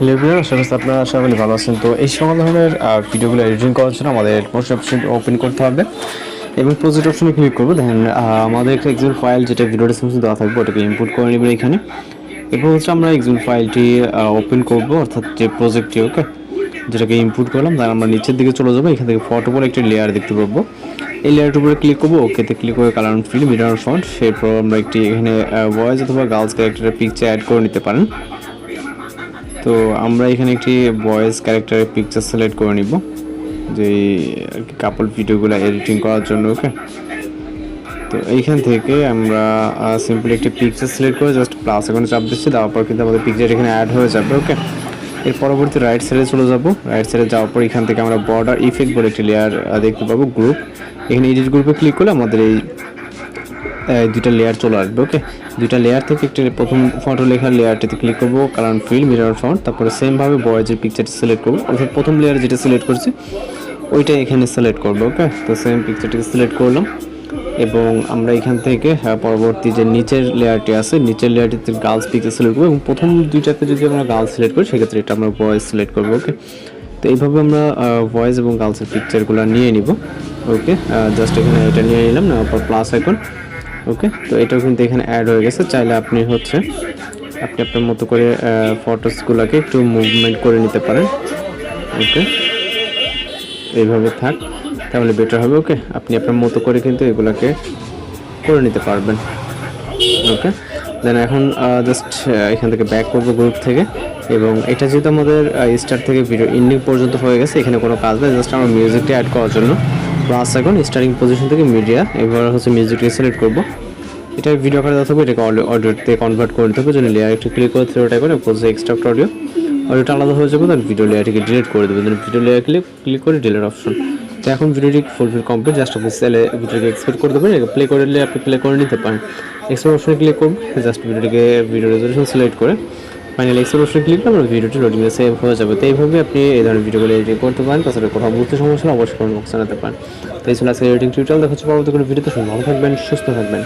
Hello everyone, আশা করছি আপনারা সকলে ভালো আছেন। তো এই সকল ধরনের ভিডিওগুলো এডিটিং করার জন্য আমাদের প্রজেক্ট অপশন ওপেন করতে হবে এবং প্রজেক্ট অপশনে ক্লিক করবো। দেখেন আমাদের একটা এক্সেল ফাইল যেটা ভিডিও ডেসক্রিপশনে দেওয়া থাকবে ওটাকে ইম্পোর্ট করে নেবেন এখানে। এরপর হচ্ছে আমরা এক্সেল ফাইলটি ওপেন করবো, অর্থাৎ যে প্রজেক্টটি ওকে যেটাকে ইম্পোর্ট করলাম তার আমরা নিচের দিকে চলে যাবো। এখান থেকে ফটো বলে একটি লেয়ার দেখতে পাবো। এই লেয়ারটার উপরে ক্লিক করবো, ওকেতে ক্লিক করে colour and fill mirror font. এরপর আমরা একটি এখানে বয়েজ অথবা গার্লস ক্যারেক্টারের পিকচার অ্যাড করে নিতে পারেন। তো আমরা এখানে একটি বয়েজ ক্যারেক্টারের পিকচার সিলেক্ট করে নিব, যে কাপল ভিডিওগুলো এডিটিং করার জন্য ওকে। তো এইখান থেকে আমরা সিম্পলি একটি পিকচার সিলেক্ট করে জাস্ট প্লাস এখানে চাপ দিচ্ছি, দেওয়ার পর কিন্তু আমাদের পিকচার এখানে অ্যাড হয়ে যাবে ওকে। এর পরবর্তী রাইট সাইডে চলে যাব। রাইট সাইডে যাওয়ার পর এখান থেকে আমরা বর্ডার ইফেক্ট বলে একটি লেয়ার দেখতে পাবো, গ্রুপ। এখানে এডিট গ্রুপে ক্লিক করলে আমাদের এই দুইটা লেয়ার চলে আসবে ওকে। দুইটা লেয়ার থেকে একটি প্রথম ফটো লেখার লেয়ারটিতে ক্লিক করবো, কালার ফিল মিরর ফন্ট। তারপরে সেমভাবে বয়েজের পিকচারটি সিলেক্ট করবো, অর্থাৎ প্রথম লেয়ার যেটা সিলেক্ট করছি ওইটা এখানে সিলেক্ট করবো ওকে। তো সেম পিকচারটিকে সিলেক্ট করলাম এবং আমরা এখান থেকে পরবর্তী যে নিচের লেয়ারটি আছে নিচের লেয়ারটিতে গার্লস পিকচার সিলেক্ট করবো এবং প্রথম দুইটাতে যদি আমরা গার্লস সিলেক্ট করি সেক্ষেত্রে এটা আমরা বয়েজ সিলেক্ট করবো ওকে। তো এইভাবে আমরা বয়েজ এবং গার্লসের পিকচারগুলো নিয়ে নিব ওকে। জাস্ট এখানে এটা নিয়ে নিলাম, নেওয়ার পর প্লাস আইকন ওকে। তো এটাও কিন্তু এখানে অ্যাড হয়ে গেছে। চাইলে আপনি আপনার মতো করে ফটোসগুলোকে একটু মুভমেন্ট করে নিতে পারেন ওকে। এইভাবে থাক তাহলে বেটার হবে ওকে। আপনি আপনার মতো করে কিন্তু এগুলোকে করে নিতে পারবেন ওকে। দেন এখন জাস্ট এখান থেকে ব্যাক করবো গ্রুপ থেকে, এবং এটা যেহেতু আমাদের স্টার্ট থেকে ভিডিও এন্ডিং পর্যন্ত হয়ে গেছে, এখানে কোনো কাজ নেই। জাস্ট আমরা মিউজিকটা অ্যাড করার জন্য প্লাস এখন স্টার্টিং পজিশন থেকে মিডিয়া, এবার হচ্ছে মিউজিকটা সিলেক্ট করবো। এটা ভিডিও আকারে দেওয়া থাকবে, এটাকে অডিওতে কনভার্ট করে নিতে হবে। জন্য লেয়ার একটু ক্লিক করে থ্রি টাইপ করে পোজে এক্সট্রাক্ট অডিওটা আলাদা হয়ে যাবে। তার ভিডিও লেয়ারটিকে ডিলিট করে দেবে। দেন ভিডিও লেয়ার ক্লিক করে ডিলিট অপশন। তো এখন ভিডিওটি ফুলফিল কমপ্লিট। জাস্ট আপনি সেলে ভিডিওটিকে এক্সপোর্ট করতে পারেন, প্লে করলে আপনি প্লে করে নিতে পারেন। এক্সপোর্ট অপশনে ক্লিক করবো, জাস্ট ভিডিও রেজলিউশন সিলেক্ট করে ফাইনালি এক্সপোর্ট অপশনে ক্লিক করলে ভিডিওটি লোডিংয়ে সেভ হয়ে যাবে। তো এইভাবে আপনি এই ধরনের ভিডিওগুলো এডিট করতে পারেন। তাছাড়া কোথাও বুঝতে সমস্যা হলে অবশ্যই কমেন্ট বক্সে জানাতে পারেন। তো এই ছিল আজকের এডিটিং টিউটোরিয়াল। দেখা হচ্ছে পরবর্তী কোনো ভিডিওতে। ভালো থাকবেন, সুস্থ থাকবেন।